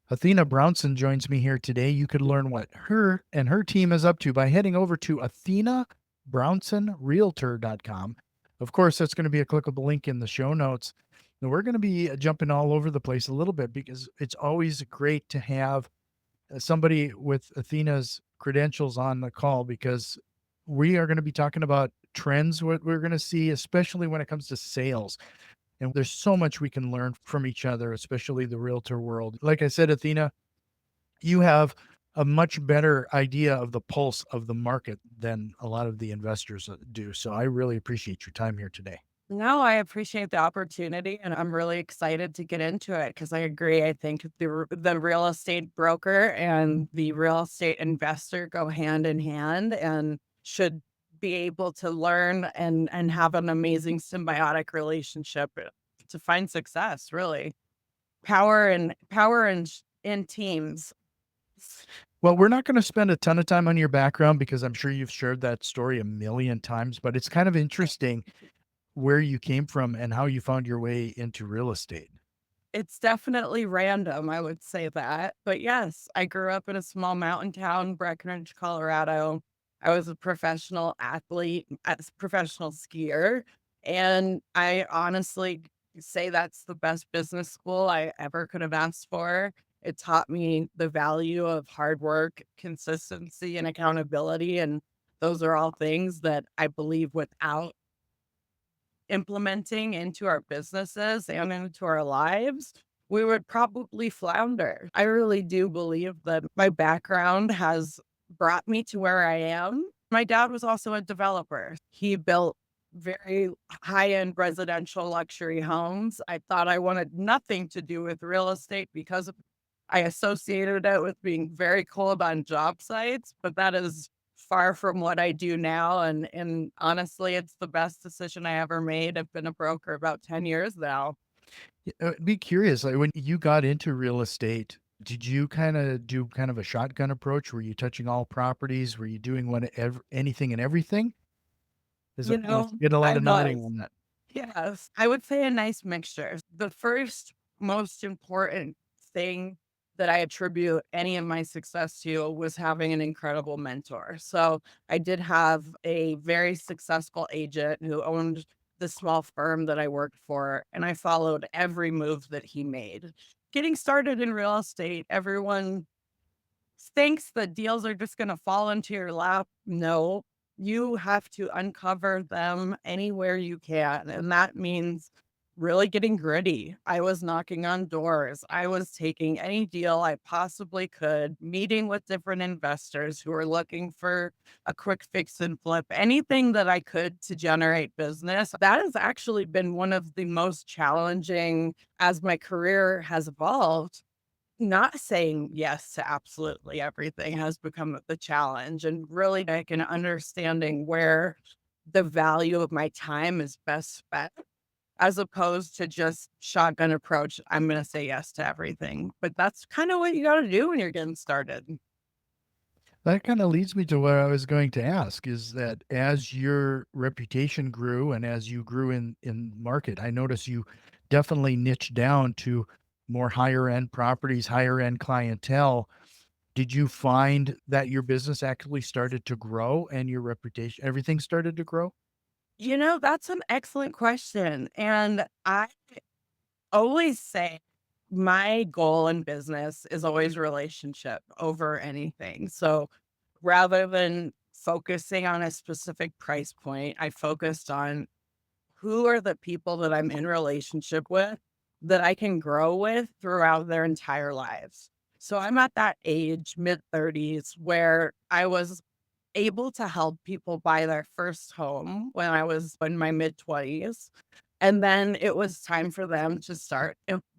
Athena Brownson joins me here today. You could learn what her and her team is up to by heading over to AthenaBrownsonRealtor.com. Of course, that's going to be a clickable link in the show notes. And we're going to be jumping all over the place a little bit because it's always great to have somebody with Athena's credentials on the call because we are going to be talking about trends, what we're going to see, especially when it comes to sales. And there's so much we can learn from each other, especially the realtor world. Like I said, Athena, you have a much better idea of the pulse of the market than a lot of the investors do. So I really appreciate your time here today. No, I appreciate the opportunity and I'm really excited to get into it because I agree. I think the real estate broker and the real estate investor go hand in hand and should be able to learn and have an amazing symbiotic relationship to find success, really. Power in teams. Well, we're not going to spend a ton of time on your background because I'm sure you've shared that story a million times, but it's kind of interesting where you came from and how you found your way into real estate. It's definitely random, I would say that. But yes, I grew up in a small mountain town, Breckenridge, Colorado. I was a professional athlete, as professional skier, and I honestly say that's the best business school I ever could have asked for. It taught me the value of hard work, consistency, and accountability, and those are all things that I believe without implementing into our businesses and into our lives, we would probably flounder. I really do believe that my background has brought me to where I am. My dad was also a developer. He built very high-end residential luxury homes. I thought I wanted nothing to do with real estate because I associated it with being very cold on job sites, but that is far from what I do now, and honestly, it's the best decision I ever made. I've been a broker about 10 years now. Be curious, like when you got into real estate, did you kind of do kind of a shotgun approach? Were you touching all properties? Were you doing anything and everything? You I know, get a lot I of nodding was. on that. Yes, I would say a nice mixture. The first most important thing that I attribute any of my success to was having an incredible mentor. So I did have a very successful agent who owned the small firm that I worked for, and I followed every move that he made. Getting started in real estate, everyone thinks that deals are just gonna fall into your lap. No, you have to uncover them anywhere you can, and that means really getting gritty. I was knocking on doors. I was taking any deal I possibly could, meeting with different investors who are looking for a quick fix and flip, anything that I could to generate business. That has actually been one of the most challenging as my career has evolved. Not saying yes to absolutely everything has become the challenge, and really, like, an understanding where the value of my time is best spent as opposed to just shotgun approach, I'm gonna say yes to everything, but that's kinda what you gotta do when you're getting started. That kind of leads me to what I was going to ask is that as your reputation grew and as you grew in market, I noticed you definitely niched down to more higher end properties, higher end clientele. Did you find that your business actually started to grow and your reputation, everything started to grow? You know, that's an excellent question, and I always say my goal in business is always relationship over anything. So rather than focusing on a specific price point, I focused on who are the people that I'm in relationship with that I can grow with throughout their entire lives. So I'm at that age, mid 30s, where I was able to help people buy their first home when I was in my mid 20s. And then it was time for them to start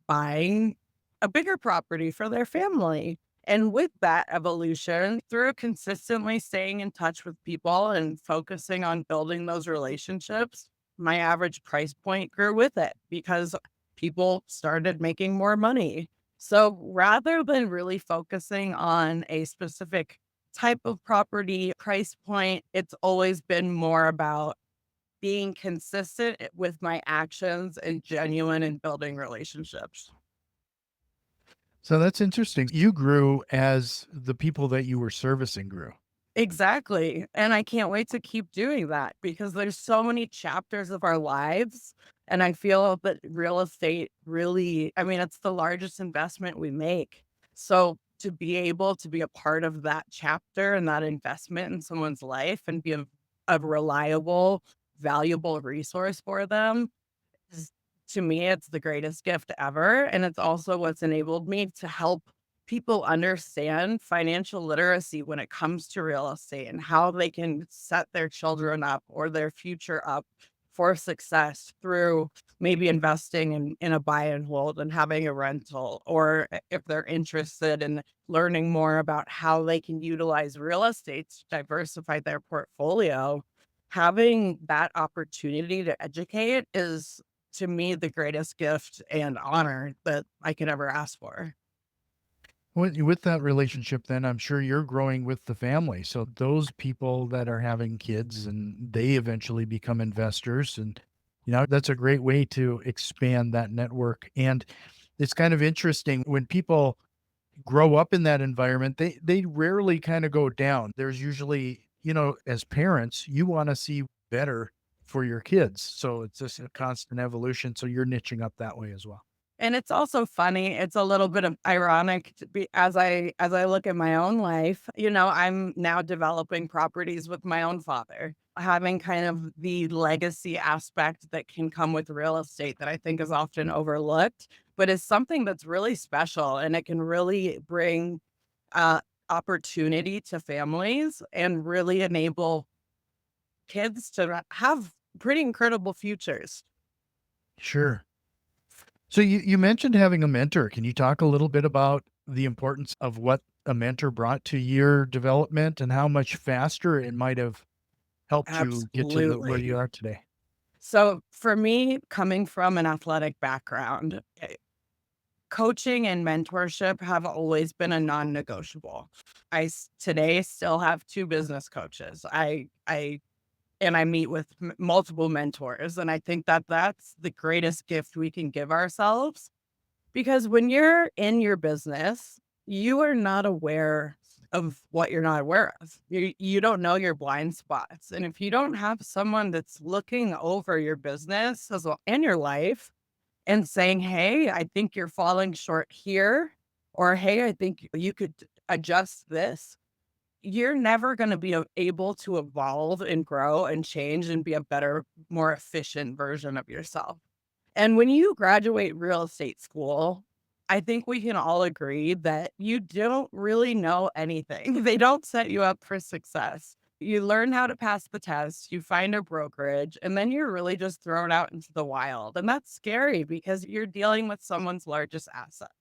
buying a bigger property for their family. And with that evolution, through consistently staying in touch with people and focusing on building those relationships, my average price point grew with it because people started making more money. So rather than really focusing on a specific type of property, price point, it's always been more about being consistent with my actions and genuine in building relationships. So that's interesting. You grew as the people that you were servicing grew. Exactly, and I can't wait to keep doing that because there's so many chapters of our lives, and I feel that real estate really, I mean, it's the largest investment we make. So, to be able to be a part of that chapter and that investment in someone's life and be a reliable, valuable resource for them is, to me, it's the greatest gift ever, and it's also what's enabled me to help people understand financial literacy when it comes to real estate and how they can set their children up or their future up for success through maybe investing in a buy and hold and having a rental, or if they're interested in learning more about how they can utilize real estate to diversify their portfolio. Having that opportunity to educate is, to me, the greatest gift and honor that I could ever ask for. With that relationship, then I'm sure you're growing with the family. So those people that are having kids and they eventually become investors, and that's a great way to expand that network. And it's kind of interesting when people grow up in that environment, they rarely kind of go down. There's usually, as parents, you want to see better for your kids. So it's just a constant evolution. So you're niching up that way as well. And it's also funny, it's a little bit of ironic to be as I look at my own life, I'm now developing properties with my own father, having kind of the legacy aspect that can come with real estate that I think is often overlooked, but is something that's really special, and it can really bring, uh, opportunity to families and really enable kids to have pretty incredible futures. Sure. So you mentioned having a mentor. Can you talk a little bit about the importance of what a mentor brought to your development and how much faster it might have helped you get to the where Absolutely. you are today? So for me, coming from an athletic background, coaching and mentorship have always been a non-negotiable. Today still have two business coaches. I meet with multiple mentors, and I think that that's the greatest gift we can give ourselves, because when you're in your business, you are not aware of what you're not aware of. You don't know your blind spots. And if you don't have someone that's looking over your business as well and your life and saying, "Hey, I think you're falling short here," or "Hey, I think you could adjust this," you're never going to be able to evolve and grow and change and be a better, more efficient version of yourself. And when you graduate real estate school, I think we can all agree that you don't really know anything. They don't set you up for success. You learn how to pass the test, you find a brokerage, and then you're really just thrown out into the wild. And that's scary because you're dealing with someone's largest asset.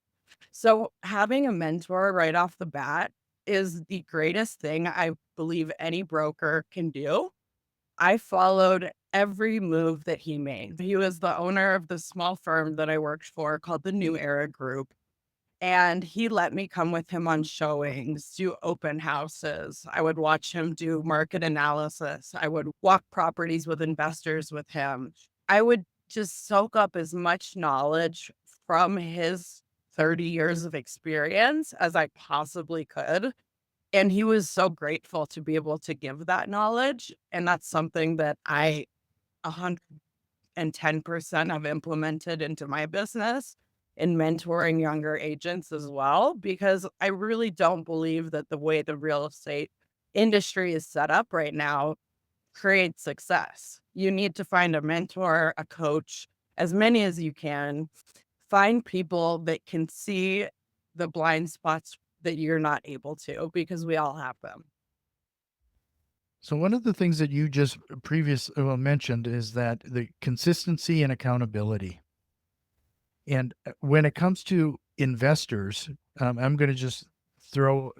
So, having a mentor right off the bat is the greatest thing I believe any broker can do. I followed every move that he made. He was the owner of the small firm that I worked for called the New Era Group, and he let me come with him on showings, do open houses. I would watch him do market analysis. I would walk properties with investors with him. I would just soak up as much knowledge from his 30 years of experience as I possibly could. And he was so grateful to be able to give that knowledge, and that's something that I 110% have implemented into my business in mentoring younger agents as well, because I really don't believe that the way the real estate industry is set up right now creates success. You need to find a mentor, a coach, as many as you can. Find people that can see the blind spots that you're not able to, because we all have them. So one of the things that you just mentioned is that the consistency and accountability. And when it comes to investors, I'm going to just throw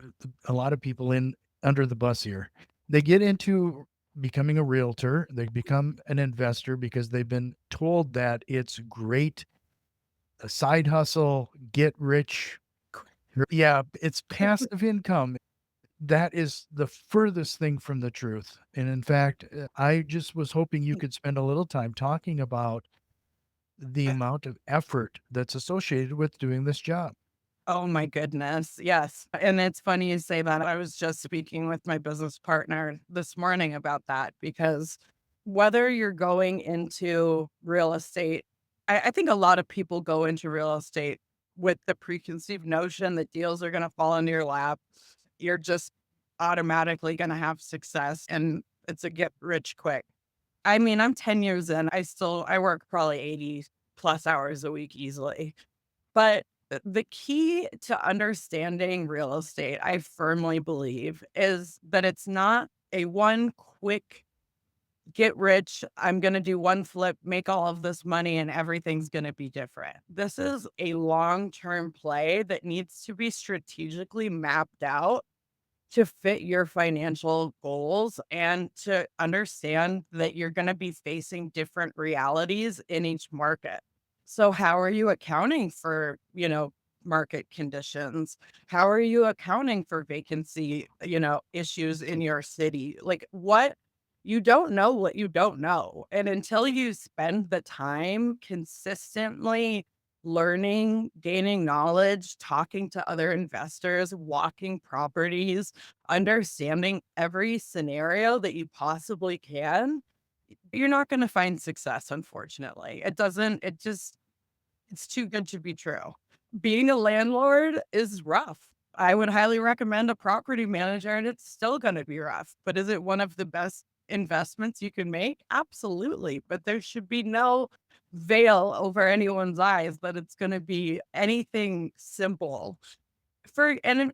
a lot of people in under the bus here. They get into becoming a realtor, they become an investor because they've been told that it's great, a side hustle, get rich. Yeah, it's passive income. That is the furthest thing from the truth. And in fact, I just was hoping you could spend a little time talking about the amount of effort that's associated with doing this job. Oh my goodness. Yes. And it's funny you say that. I was just speaking with my business partner this morning about that because whether you're going into real estate, I think a lot of people go into real estate with the preconceived notion that deals are going to fall into your lap. You're just automatically going to have success and it's a get rich quick. I mean, I'm 10 years in. I work probably 80 plus hours a week easily. But the key to understanding real estate, I firmly believe, is that it's not a one quick get rich. I'm going to do one flip, make all of this money, and everything's going to be different. This is a long term play that needs to be strategically mapped out to fit your financial goals and to understand that you're going to be facing different realities in each market. So how are you accounting for, market conditions? How are you accounting for vacancy, issues in your city? Like what you don't know what you don't know. And until you spend the time consistently learning, gaining knowledge, talking to other investors, walking properties, understanding every scenario that you possibly can, you're not gonna find success, unfortunately. It's too good to be true. Being a landlord is rough. I would highly recommend a property manager, and it's still gonna be rough, but is it one of the best investments you can make? Absolutely, but there should be no veil over anyone's eyes that it's gonna be anything simple.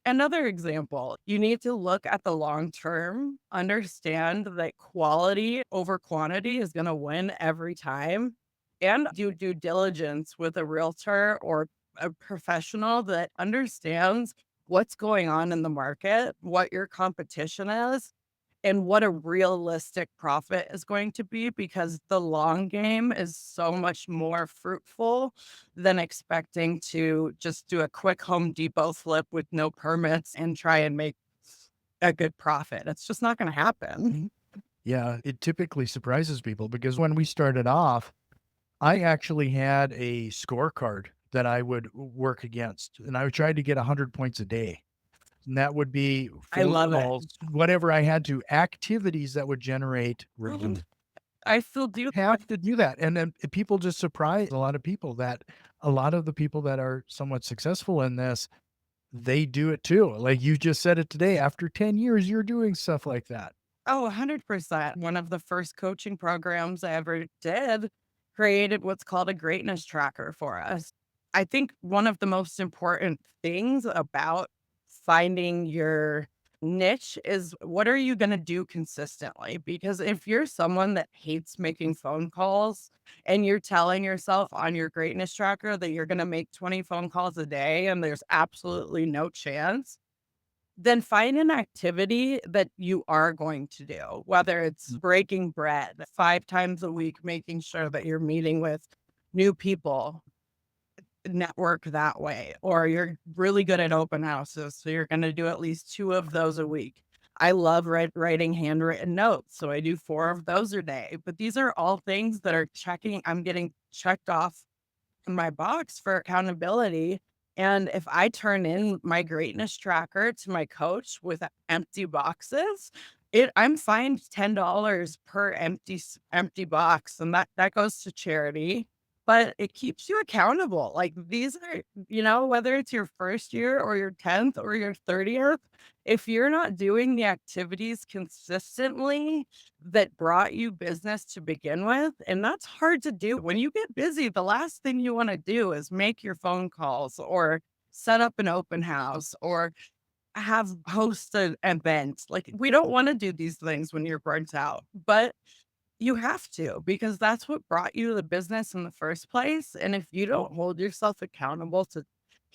Another example, you need to look at the long term, understand that quality over quantity is gonna win every time, and do due diligence with a realtor or a professional that understands what's going on in the market, what your competition is, and what a realistic profit is going to be because the long game is so much more fruitful than expecting to just do a quick Home Depot flip with no permits and try and make a good profit. It's just not going to happen. Yeah, it typically surprises people because when we started off, I actually had a scorecard that I would work against, and I would try to get 100 points a day. And that would be I phone love it. calls, whatever I had to, activities that would generate revenue. I still do. Have to do that. And then people just surprise a lot of people that a lot of the people that are somewhat successful in this, they do it too. Like you just said it today, after 10 years, you're doing stuff like that. Oh, 100%. One of the first coaching programs I ever did created what's called a greatness tracker for us. I think one of the most important things about finding your niche is what are you going to do consistently? Because if you're someone that hates making phone calls and you're telling yourself on your greatness tracker that you're going to make 20 phone calls a day and there's absolutely no chance, then find an activity that you are going to do, whether it's breaking bread 5 times a week, making sure that you're meeting with new people, network that way, or you're really good at open houses, so you're gonna do at least 2 of those a week. I love writing handwritten notes, so I do 4 of those a day, but these are all things that are checking I'm getting checked off my box for accountability. And if I turn in my greatness tracker to my coach with empty boxes, I'm fined $10 per empty box, and that goes to charity. But it keeps you accountable. Like these are, whether it's your first year or your 10th or your 30th, if you're not doing the activities consistently, that brought you business to begin with, and that's hard to do. When you get busy, the last thing you wanna do is make your phone calls or set up an open house or have host an event. Like, we don't wanna do these things when you're burnt out, but you have to because that's what brought you the business in the first place, and if you don't hold yourself accountable to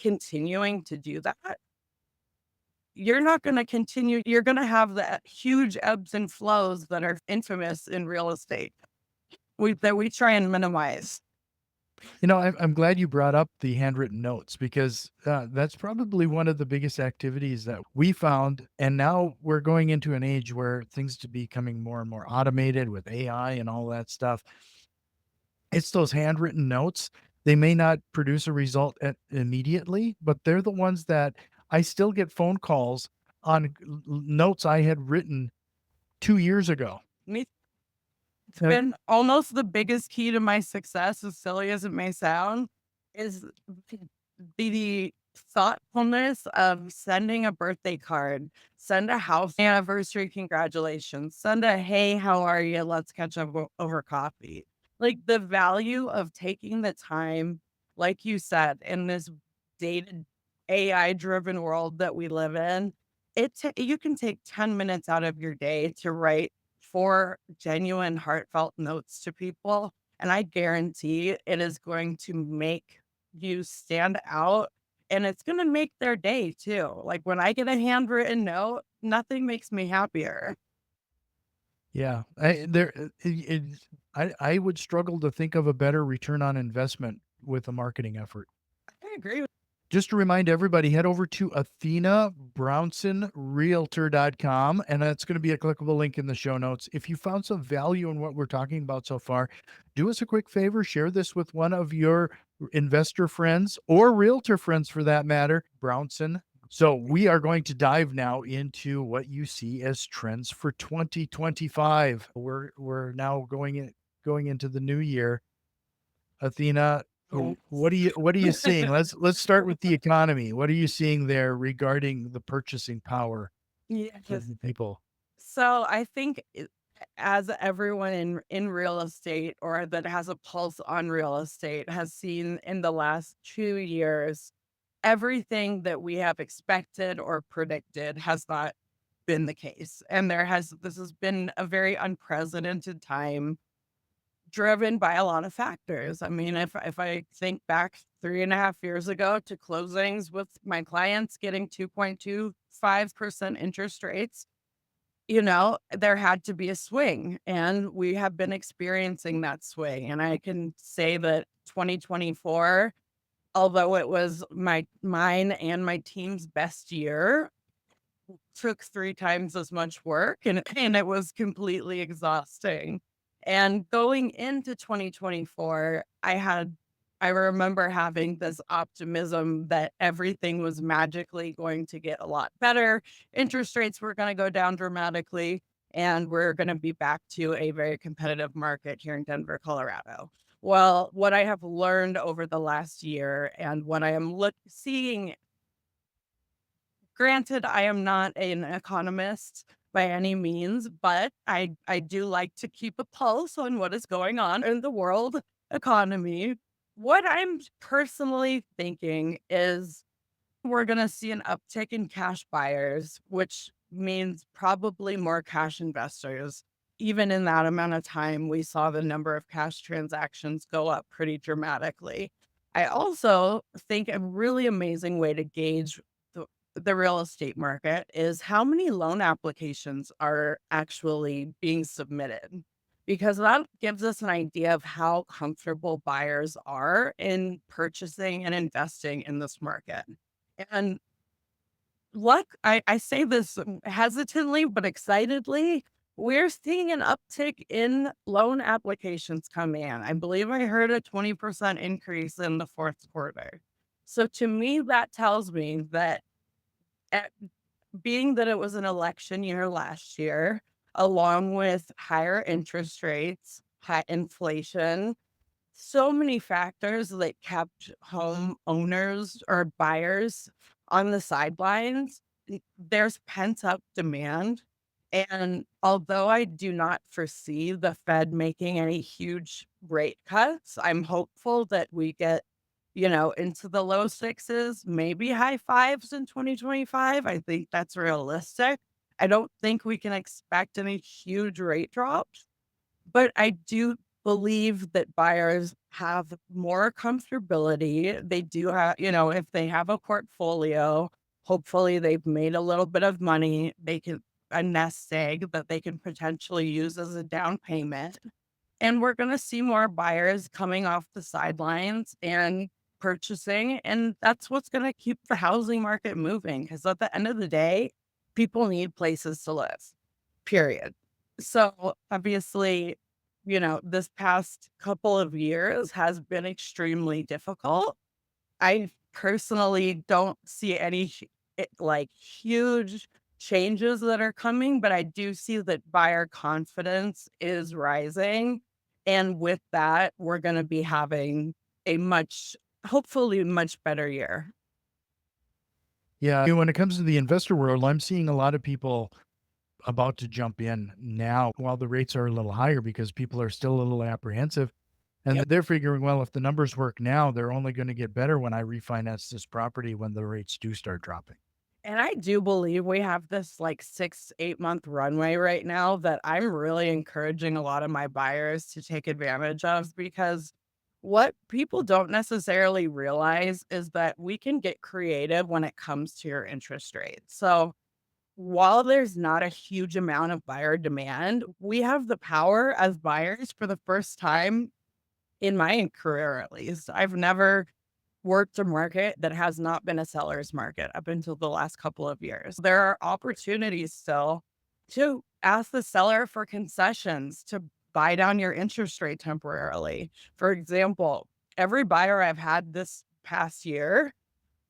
continuing to do that, you're not gonna continue you're gonna have the huge ebbs and flows that are infamous in real estate. We try and minimize. I'm glad you brought up the handwritten notes because that's probably one of the biggest activities that we found. And now we're going into an age where things are becoming more and more automated with AI and all that stuff. It's those handwritten notes. They may not produce a result immediately, but they're the ones that I still get phone calls on notes I had written 2 years ago. Me It's Uh, been almost the biggest key to my success, as silly as it may sound, is the thoughtfulness of sending a birthday card, send a house anniversary congratulations, send a hey, how are you? Let's catch up over coffee. Like the value of taking the time, like you said, in this dated AI driven world that we live in, you can take 10 minutes out of your day to write 4 genuine heartfelt notes to people, and I guarantee it is going to make you stand out, and it's gonna make their day too. Like, when I get a handwritten note, nothing makes me happier. yeah, I would struggle to think of a better return on investment with a marketing effort. I agree with Just to remind everybody, head over to Athena Brownson Realtor.com, and that's going to be a clickable link in the show notes. If you found some value in what we're talking about so far, do us a quick favor, share this with one of your investor friends or realtor friends for that matter, Brownson. So we are going to dive now into what you see as trends for 2025. We're now going into the new year. Athena, you. what are you seeing? Let's start with the economy. What are you seeing there regarding the purchasing power of Yes. the people? So, I think as everyone in real estate or that has a pulse on real estate has seen in the last 2 years, everything that we have expected or predicted has not been the case. And this has been a very unprecedented time driven by a lot of factors. I mean, if I think back 3.5 years ago to closings with my clients getting 2.25% interest rates, there had to be a swing, and we have been experiencing that swing. And I can say that 2024, although it was mine and my team's best year, took 3 times as much work, and it was completely exhausting. And going into 2024, I remember having this optimism that everything was magically going to get a lot better. Interest rates were gonna go down dramatically, and we're gonna be back to a very competitive market here in Denver, Colorado. Well, what I have learned over the last year and what I am seeing. Granted, I am not an economist by any means, but I do like to keep a pulse on what is going on in the world economy. What I'm personally thinking is we're gonna see an uptick in cash buyers, which means probably more cash investors. Even in that amount of time, we saw the number of cash transactions go up pretty dramatically. I also think a really amazing way to gauge the real estate market is how many loan applications are actually being submitted, because that gives us an idea of how comfortable buyers are in purchasing and investing in this market. And I say this hesitantly, but excitedly. We're seeing an uptick in loan applications come in. I believe I heard a 20% increase in the fourth quarter. So to me, that tells me that at, being that it was an election year last year, along with higher interest rates, high inflation, so many factors that kept home owners or buyers on the sidelines. There's pent up demand. And although I do not foresee the Fed making any huge rate cuts, I'm hopeful that we get, into the low sixes, maybe high fives in 2025. I think that's realistic. I don't think we can expect any huge rate drops, but I do believe that buyers have more comfortability. They do have, if they have a portfolio, hopefully they've made a little bit of money. They can a nest egg that they can potentially use as a down payment. And we're going to see more buyers coming off the sidelines and purchasing. And that's what's going to keep the housing market moving. Because at the end of the day, people need places to live, period. So obviously, this past couple of years has been extremely difficult. I personally don't see any like huge changes that are coming, but I do see that buyer confidence is rising. And with that, we're going to be having a hopefully much better year. Yeah, when it comes to the investor world, I'm seeing a lot of people about to jump in now while the rates are a little higher because people are still a little apprehensive. And Yep. they're figuring, well, if the numbers work now, they're only going to get better when I refinance this property when the rates do start dropping. And I do believe we have this like 6, 8 month runway right now that I'm really encouraging a lot of my buyers to take advantage of because what people don't necessarily realize is that we can get creative when it comes to your interest rate. So while there's not a huge amount of buyer demand, we have the power as buyers for the first time in my career, at least. I've never worked a market that has not been a seller's market up until the last couple of years. There are opportunities still to ask the seller for concessions to buy down your interest rate temporarily. For example, every buyer I've had this past year,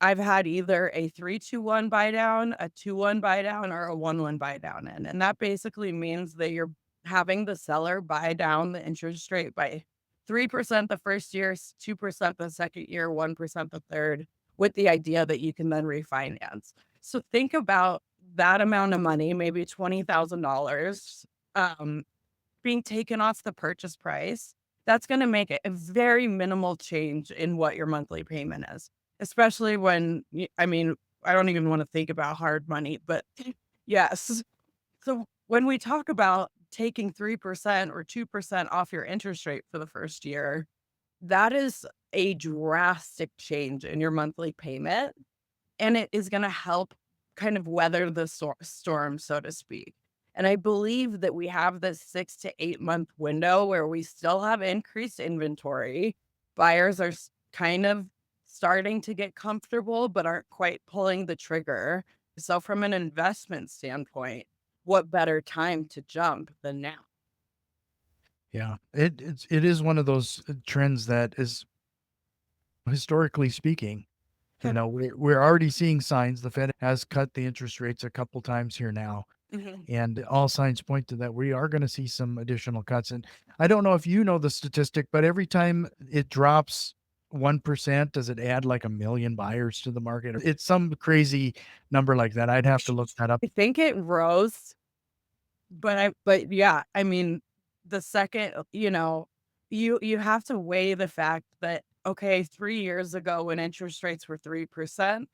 I've had either a 3-2-1 buy down, a 2-1 buy down, or a 1-1 buy down in. And that basically means that you're having the seller buy down the interest rate by 3% the first year, 2% the second year, 1% the third, with the idea that you can then refinance. So think about that amount of money, maybe $20,000, um, being taken off the purchase price. That's going to make it a very minimal change in what your monthly payment is, especially when, I mean, I don't even want to think about hard money, but yes. So when we talk about taking 3% or 2% off your interest rate for the first year, that is a drastic change in your monthly payment. And it is gonna help kind of weather the storm, so to speak. And I believe that we have this 6 to 8 month window where we still have increased inventory. Buyers are kind of starting to get comfortable, but aren't quite pulling the trigger. So from an investment standpoint, what better time to jump than now? Yeah, it is one of those trends that is historically speaking. We're already seeing signs. The Fed has cut the interest rates a couple times here now, Mhm. and all signs point to that we are going to see some additional cuts. And I don't know if you know the statistic, but every time it drops 1%, does it add like a million buyers to the market? It's some crazy number like that. I'd have to look that up. I think it rose. But yeah, I mean, the second, you have to weigh the fact that, okay, 3 years ago when interest rates were 3%,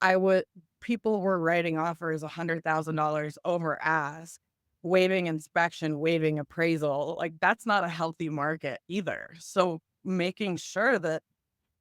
I would people were writing offers $100,000 over ask, waiving inspection, waiving appraisal. Like, that's not a healthy market either. So, making sure that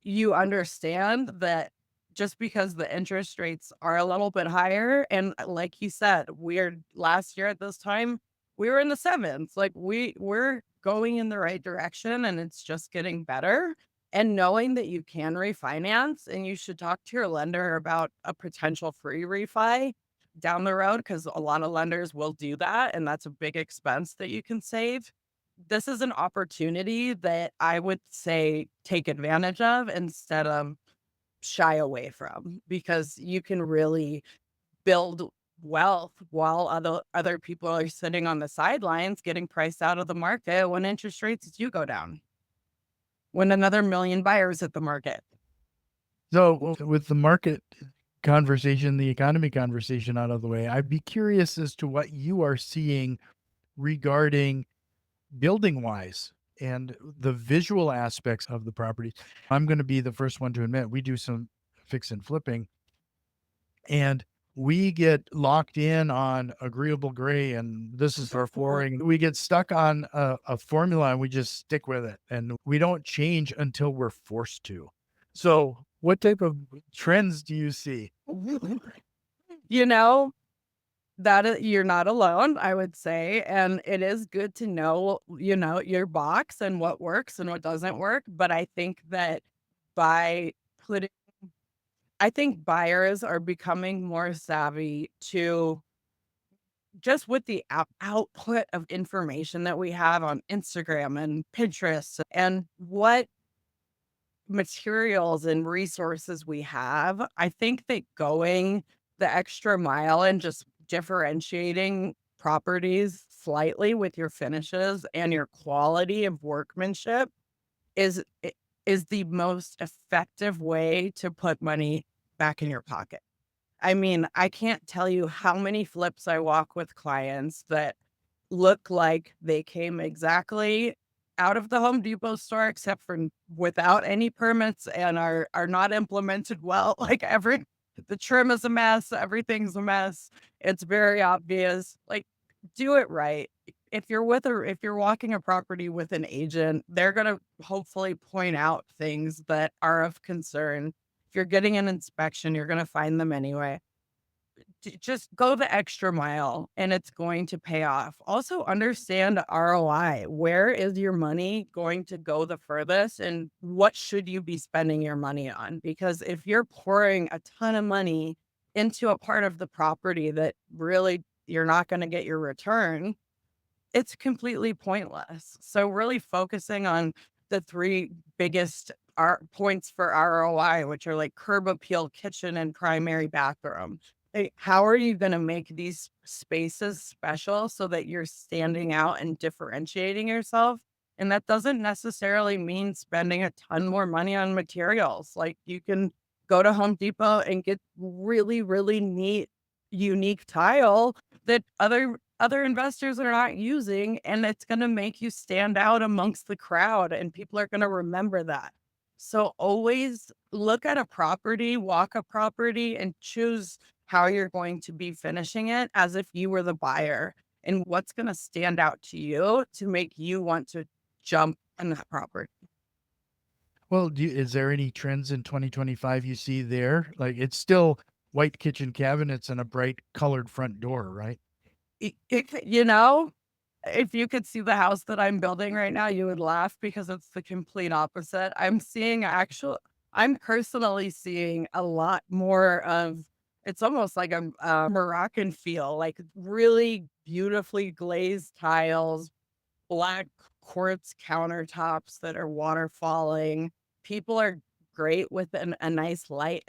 you understand that just because the interest rates are a little bit higher, and like you said, we're last year at this time, we were in the sevens. Like we're going in the right direction and it's just getting better. And knowing that you can refinance and you should talk to your lender about a potential free refi down the road because a lot of lenders will do that. And that's a big expense that you can save. This is an opportunity that I would say take advantage of instead of shy away from, because you can really build wealth while other people are sitting on the sidelines getting priced out of the market when interest rates do go down, when another million buyers hit the market. So, with the market conversation, the economy conversation out of the way, I'd be curious as to what you are seeing regarding building wise and the visual aspects of the property. I'm going to be the first one to admit we do some fix and flipping, and we get locked in on agreeable gray and this is our flooring. We get stuck on a formula and we just stick with it and we don't change until we're forced to. So, what type of trends do you see? You know, that you're not alone, I would say, and it is good to know, your box and what works and what doesn't work, but I think that by putting I think buyers are becoming more savvy to just with the output of information that we have on Instagram and Pinterest and what materials and resources we have, I think that going the extra mile and just differentiating properties slightly with your finishes and your quality of workmanship is is the most effective way to put money back in your pocket. I mean, I can't tell you how many flips I walk with clients that look like they came exactly out of the Home Depot store except for without any permits and are not implemented well. Like the trim is a mess, everything's a mess. It's very obvious. Like do it right. If you're walking a property with an agent, they're going to hopefully point out things that are of concern. If you're getting an inspection, you're going to find them anyway. Just go the extra mile and it's going to pay off. Also understand ROI. Where is your money going to go the furthest and what should you be spending your money on? Because if you're pouring a ton of money into a part of the property that really you're not going to get your return, it's completely pointless. So really focusing on the 3 biggest points for ROI, which are like curb appeal, kitchen, and primary bathroom. How are you gonna make these spaces special so that you're standing out and differentiating yourself? And that doesn't necessarily mean spending a ton more money on materials. Like, you can go to Home Depot and get really, really neat, unique tile that other investors are not using, and it's gonna make you stand out amongst the crowd, and people are gonna remember that. So always look at a property, walk a property, and choose how you're going to be finishing it as if you were the buyer and what's gonna stand out to you to make you want to jump on that property. Well, is there any trends in 2025 you see there? Like, it's still white kitchen cabinets and a bright colored front door, right? You know, if you could see the house that I'm building right now, you would laugh because it's the complete opposite. I'm personally seeing a lot more of it's almost like a Moroccan feel, like really beautifully glazed tiles, black quartz countertops that are water falling. People are great with a nice light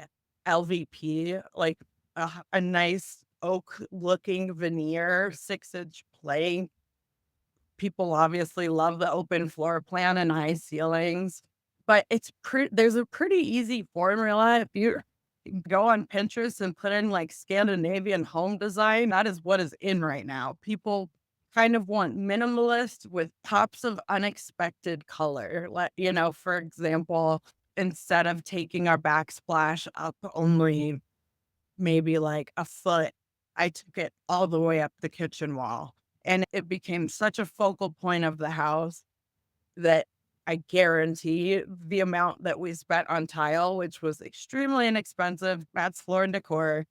LVP, like a nice oak looking veneer, 6-inch plank. People obviously love the open floor plan and high ceilings, but there's a pretty easy formula. If you go on Pinterest and put in like Scandinavian home design, that is what is in right now. People kind of want minimalist with pops of unexpected color. For example, instead of taking our backsplash up only maybe like a foot, I took it all the way up the kitchen wall. And it became such a focal point of the house that I guarantee the amount that we spent on tile, which was extremely inexpensive, that's floor and decor.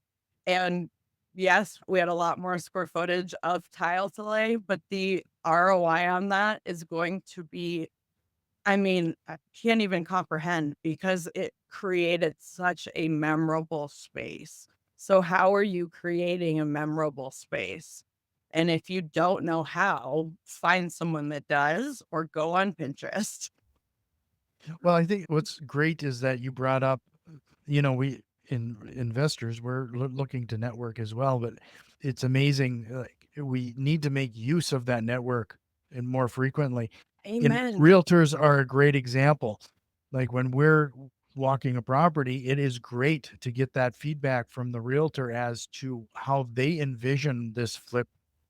And yes, we had a lot more square footage of tile to lay, but the ROI on that is going to be I mean, I can't even comprehend because it created such a memorable space. So how are you creating a memorable space? And if you don't know how, find someone that does or go on Pinterest. Well, I think what's great is that you brought up, we investors, we're looking to network as well, but it's amazing. Like, we need to make use of that network and more frequently. And Amen. realtors are a great example. Like, when we're walking a property, it is great to get that feedback from the realtor as to how they envision this flip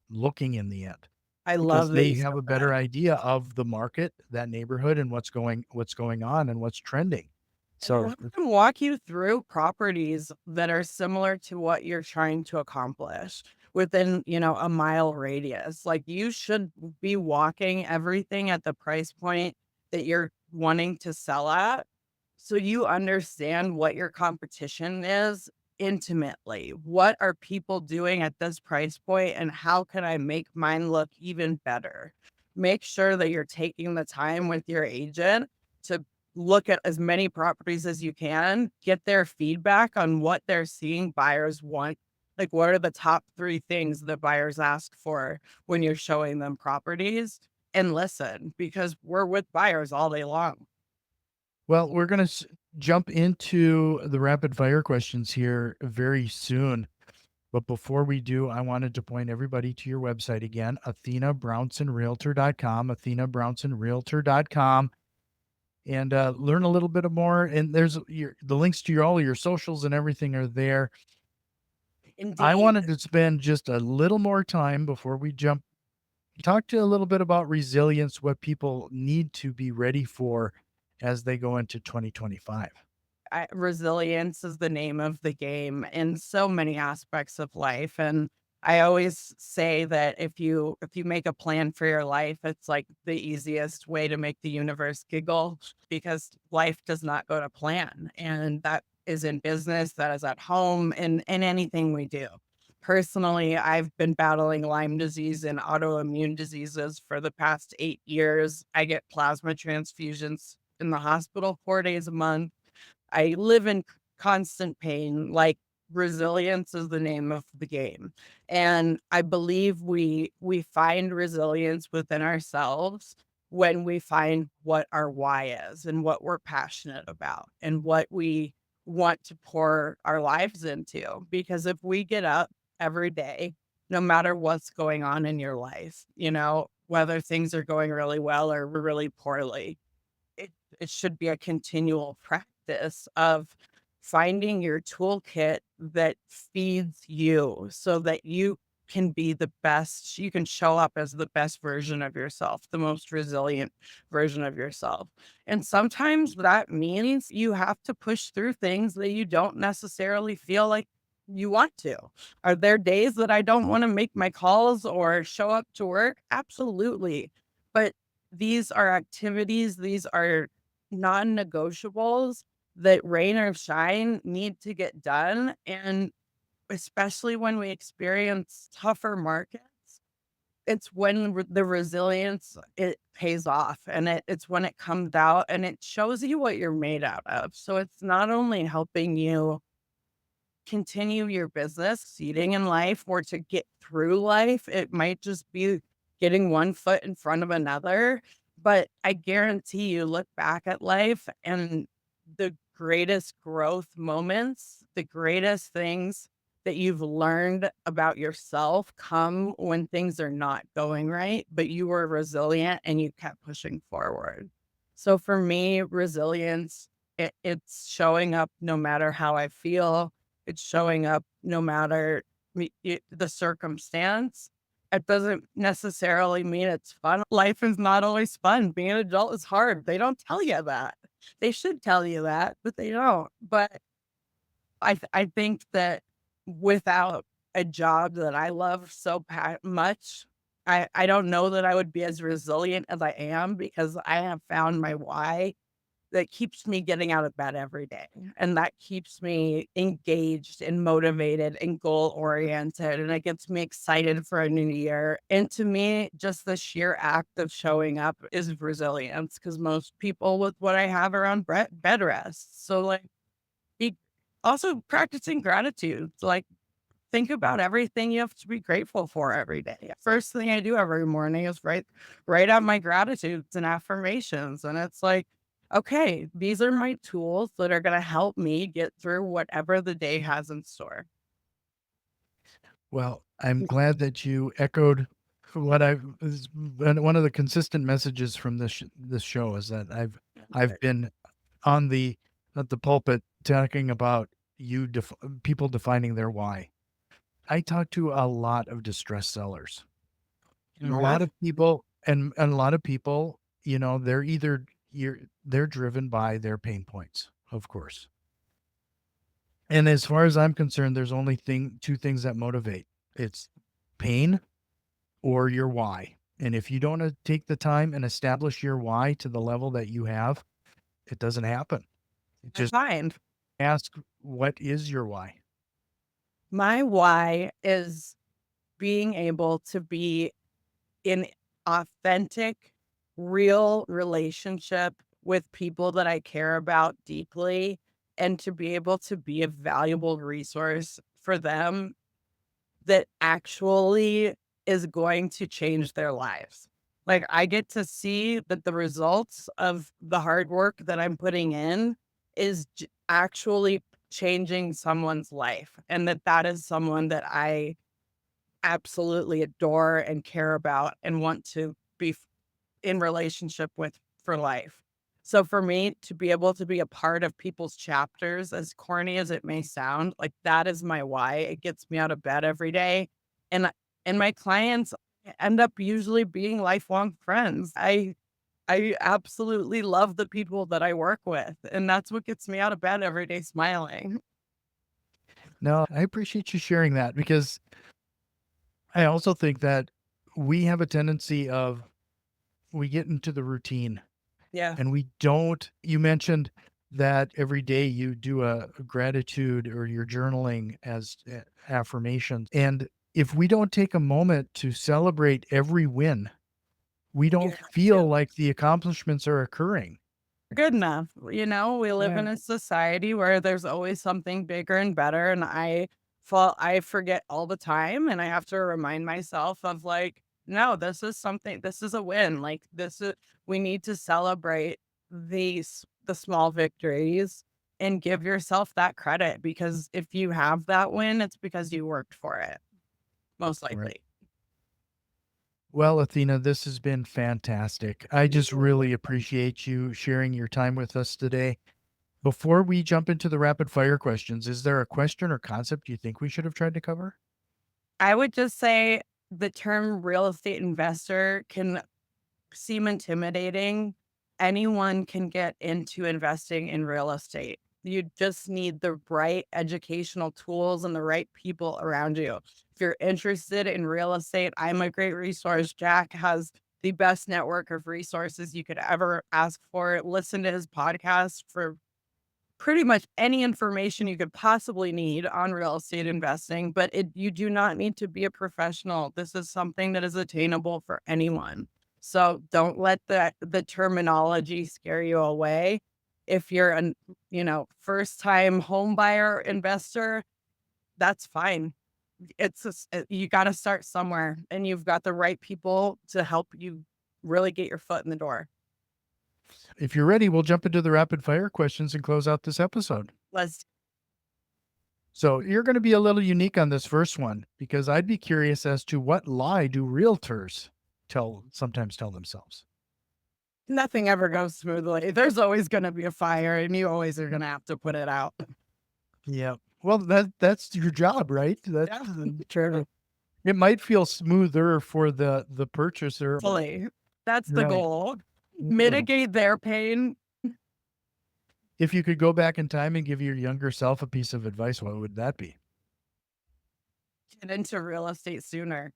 looking in the end, I love because that they you have said a that. better idea of the market, that neighborhood, and what's going on and what's trending. And So, have them walk you through properties that are similar to what you're trying to accomplish within, a mile radius. Like you should be walking everything at the price point that you're wanting to sell at. So you understand what your competition is intimately. What are people doing at this price point and how can I make mine look even better? Make sure that you're taking the time with your agent to look at as many properties as you can, get their feedback on what they're seeing buyers want Like, what are the top 3 things that buyers ask for when you're showing them properties? And listen, because we're with buyers all day long. Well, we're going to jump into the rapid fire questions here very soon. But before we do, I wanted to point everybody to your website again, AthenaBrownsonRealtor.com, AthenaBrownsonRealtor.com, and learn a little bit more. And there's the links to all your socials and everything are there. I Indeed. wanted to spend just a little more time before we jump, talk to you a little bit about resilience, what people need to be ready for as they go into 2025. Resilience is the name of the game in so many aspects of life. And I always say that if you make a plan for your life, it's like the easiest way to make the universe giggle because life does not go to plan. And that is in business, that is at home, and anything we do. Personally, I've been battling Lyme disease and autoimmune diseases for the past 8 years. I get plasma transfusions in the hospital 4 days a month. I live in constant pain. Like, resilience is the name of the game. And I believe we find resilience within ourselves when we find what our why is and what we're passionate about and what we want to pour our lives into. Because if we get up every day, no matter what's going on in your life, whether things are going really well or really poorly, it it should be a continual practice of finding your toolkit that feeds you so that you can show up as the best version of yourself, the most resilient version of yourself. And sometimes that means you have to push through things that you don't necessarily feel like you want to. Are there days that I don't want to make my calls or show up to work? Absolutely. But these are activities, these are non-negotiables that rain or shine need to get done. And especially when we experience tougher markets, it's when the resilience it pays off and it's when it comes out and it shows you what you're made out of. So it's not only helping you continue your business, succeeding in life or to get through life. It might just be getting one foot in front of another. But I guarantee you look back at life and the greatest growth moments, the greatest things that you've learned about yourself come when things are not going right, but you were resilient and you kept pushing forward. So for me, resilience, it's showing up no matter how I feel, it's showing up no matter the circumstance. It doesn't necessarily mean it's fun. Life is not always fun. Being an adult is hard. They don't tell you that. They should tell you that, but they don't. But I think that without a job that I love so much, I don't know that I would be as resilient as I am because I have found my why that keeps me getting out of bed every day, and that keeps me engaged and motivated and goal oriented, and it gets me excited for a new year. And to me, just the sheer act of showing up is resilience because most people with what I have are on bed rest. So, like, be also practicing gratitude. Like, think about everything you have to be grateful for every day. First thing I do every morning is write out my gratitudes and affirmations. And it's like, okay, these are my tools that are going to help me get through whatever the day has in store. Well, I'm glad that you echoed what I've is one of the consistent messages from this show is that I've been on the at the pulpit talking about people defining their why. I talk to a lot of distressed sellers. And a lot Yes. of people and a lot of people, they're driven by their pain points, of course. And as far as I'm concerned, there's only two things that motivate. It's pain or your why. And if you don't take the time and establish your why to the level that you have, it doesn't happen. I Just find ask, what is your why? my why is being able to be in authentic, real relationship with people that I care about deeply and to be able to be a valuable resource for them that actually is going to change their lives. Like, I get to see that the results of the hard work that I'm putting in is actually changing someone's life, and that is someone that I absolutely adore and care about and want to be in relationship with for life. So for me to be able to be a part of people's chapters, as corny as it may sound, like that is my why. It gets me out of bed every day. And and my clients end up usually being lifelong friends. I absolutely love the people that I work with, and that's what gets me out of bed every day smiling. No, I appreciate you sharing that because I also think that we have a tendency of we get into the routine Yeah. and we don't. You mentioned that every day you do a gratitude or you're journaling as affirmations. And if we don't take a moment to celebrate every win, we You don't have feel to. like the accomplishments are occurring. Good enough. We live Yeah. in a society where there's always something bigger and better, and I forget all the time, and I have to remind myself of like, no, this is a win. Like we need to celebrate the small victories and give yourself that credit, because if you have that win, it's because you worked for it, most Right. likely. Well, Athena, this has been fantastic. I just really appreciate you sharing your time with us today. Before we jump into the rapid fire questions, is there a question or concept you think we should have tried to cover? I would just say the term real estate investor can seem intimidating. Anyone can get into investing in real estate. You just need the right educational tools and the right people around you. If you're interested in real estate, I'm a great resource. Jack has the best network of resources you could ever ask for. Listen to his podcast for pretty much any information you could possibly need on real estate investing, but you do not need to be a professional. This is something that is attainable for anyone. So don't let the terminology scare you away. If you're an, first time home buyer investor, that's fine. You got to start somewhere, and you've got the right people to help you really get your foot in the door. If you're ready, we'll jump into the rapid fire questions and close out this episode. Let's So, you're going to be a little unique on this first one because I'd be curious as to what lie do realtors sometimes tell themselves? Nothing ever goes smoothly. There's always gonna be a fire, and you always are gonna have to put it out. Yeah. Well, that's your job, right? That's Yeah, true. it might feel smoother for the purchaser. Fully. That's the Right. goal. Yeah. Mitigate their pain. If you could go back in time and give your younger self a piece of advice, what would that be? Get into real estate sooner.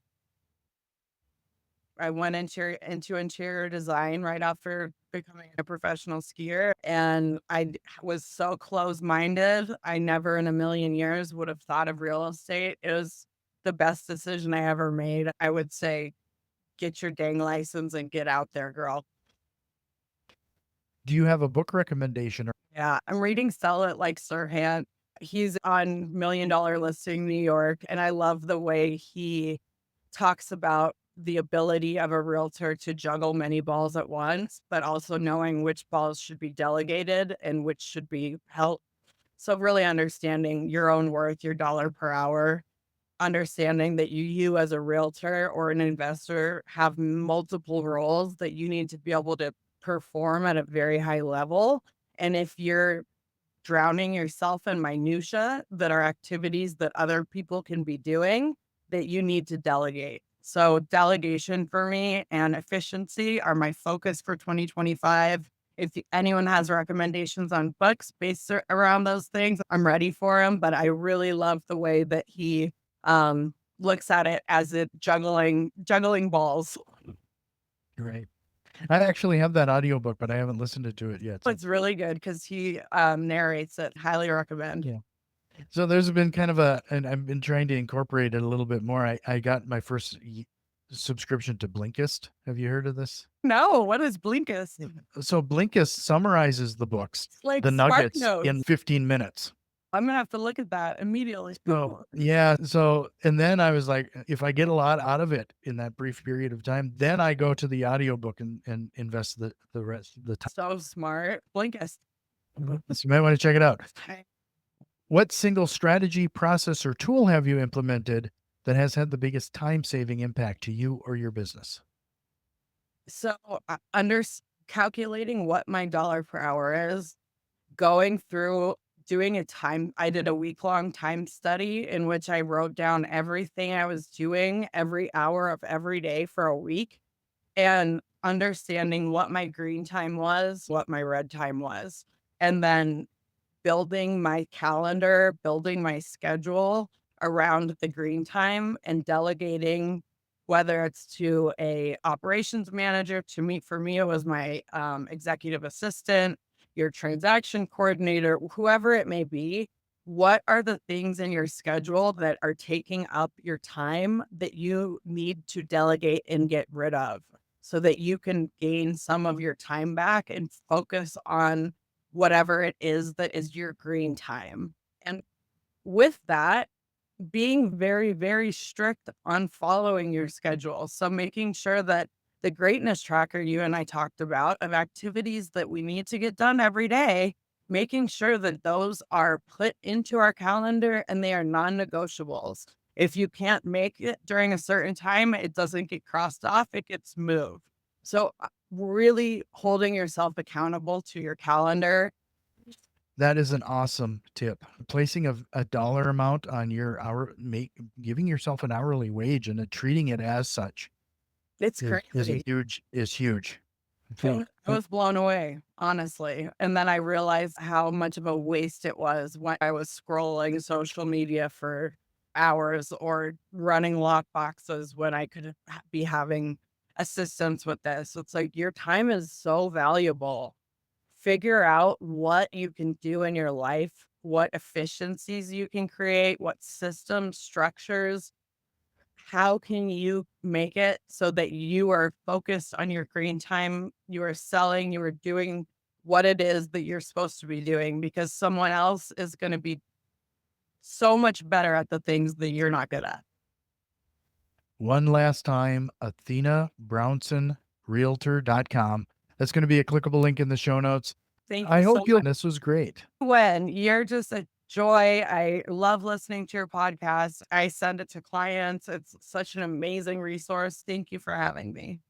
I went into interior design right after becoming a professional skier, and was so close-minded. I never in a million years would have thought of real estate. It was the best decision I ever made. I would say, get your dang license and get out there, girl. Do you have a book recommendation? Yeah, I'm reading Sell It Like Sirhan. He's on Million Dollar Listing New York, and I love the way he talks about the ability of a realtor to juggle many balls at once, but also knowing which balls should be delegated and which should be held. So really understanding your own worth, your dollar per hour, understanding that you as a realtor or an investor have multiple roles that you need to be able to perform at a very high level. And if you're drowning yourself in minutia that are activities that other people can be doing, that you need to delegate. So delegation for me and efficiency are my focus for 2025. If anyone has recommendations on books based around those things, I'm ready for them. But I really love the way that he looks at it as it juggling balls. Right. I actually have that audiobook, but I haven't listened to it yet. So It's really good because he narrates it. Highly recommend. yeah. So there's been and I've been trying to incorporate it a little bit more. I got my first subscription to Blinkist. Have you heard of this? No, what is Blinkist? So Blinkist summarizes the books, It's like the Spark nuggets in Notes. 15 minutes. I'm gonna have to look at that immediately. So, yeah, so and then I was like, if I get a lot out of it in that brief period of time, then I go to the audiobook and invest the rest of the time. So smart. Blinkist. So you might want to check it out. Okay. What single strategy, process, or tool have you implemented that has had the biggest time-saving impact to you or your business? So, under calculating what my dollar per hour is, going through doing a time I did a week-long time study in which I wrote down everything I was doing every hour of every day for a week, and understanding what my green time was, what my red time was, and then building my calendar, building my schedule around the green time and delegating, whether it's to a operations manager. To me, for me, it was my executive assistant, your transaction coordinator, whoever it may be. What are the things in your schedule that are taking up your time that you need to delegate and get rid of so that you can gain some of your time back and focus on whatever it is that is your green time? And with that, being very, very strict on following your schedule. So making sure that the greatness tracker you and I talked about of activities that we need to get done every day, making sure that those are put into our calendar and they are non-negotiables. If you can't make it during a certain time, it doesn't get crossed off, it gets moved. So really holding yourself accountable to your calendar. That is an awesome tip. Placing a dollar amount on your hour, giving yourself an hourly wage and treating it as such It's is a crazy. huge is huge. I was blown away, honestly, and then I realized how much of a waste it was when I was scrolling social media for hours or running lock boxes when I could be having assistance with this. It's like your time is so valuable. Figure out what you can do in your life, what efficiencies you can create, what system structures, how can you make it so that you are focused on your green time? You are selling, you are doing what it is that you're supposed to be doing because someone else is going to be so much better at the things that you're not good at. One last time, Athena Brownson Realtor.com. That's going to be a clickable link in the show notes. Thank I you so hope you'll, much. this was great. When you're just a joy. I love listening to your podcast. I send it to clients. It's such an amazing resource. Thank you for having me.